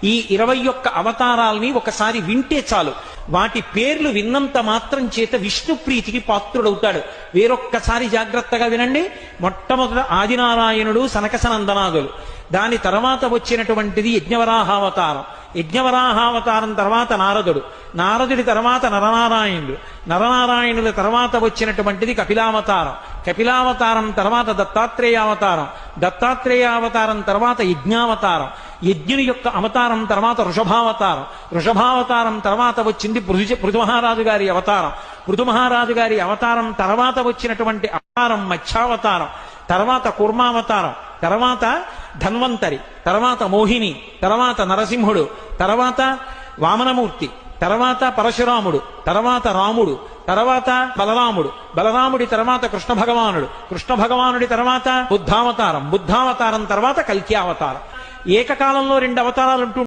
ఈ 21 అవతారాల్ని ఒకసారి వింటే చాలు, వాటి పేర్లు విన్నంత మాత్రం చేత విష్ణు ప్రీతికి పాత్రుడవుతాడు. వేరొక్కసారి జాగ్రత్తగా వినండి. మొట్టమొదట ఆదినారాయణుడు, సనకసనందనాదులు. దాని తర్వాత వచ్చినటువంటిది యజ్ఞవరాహావతారం. యజ్ఞవరాహావతారం తర్వాత నారదుడు. నారదుడి తర్వాత నరనారాయణుడు. నరనారాయణుల తర్వాత వచ్చినటువంటిది కపిలావతారం. కపిలావతారం తర్వాత దత్తాత్రేయావతారం. దత్తాత్రేయావతారం తర్వాత యజ్ఞావతారం. యజ్ఞుని యొక్క అవతారం తర్వాత వృషభావతారం. వృషభావతారం తర్వాత వచ్చింది పృథుమహారాజు గారి అవతారం. పృథుమహారాజు గారి అవతారం తర్వాత వచ్చినటువంటి అవతారం మత్స్యావతారం. తర్వాత కూర్మావతారం. తర్వాత ధన్వంతరి. తర్వాత మోహిని. తర్వాత నరసింహుడు. తర్వాత వామనమూర్తి. తర్వాత పరశురాముడు. తర్వాత రాముడు. తర్వాత బలరాముడు. బలరాముడి తర్వాత కృష్ణ భగవానుడు. కృష్ణ భగవానుడి తర్వాత బుద్ధావతారం. బుద్ధావతారం తర్వాత కల్కి అవతారం. ఏకకాలంలో 2 అవతారాలు ఉంటూ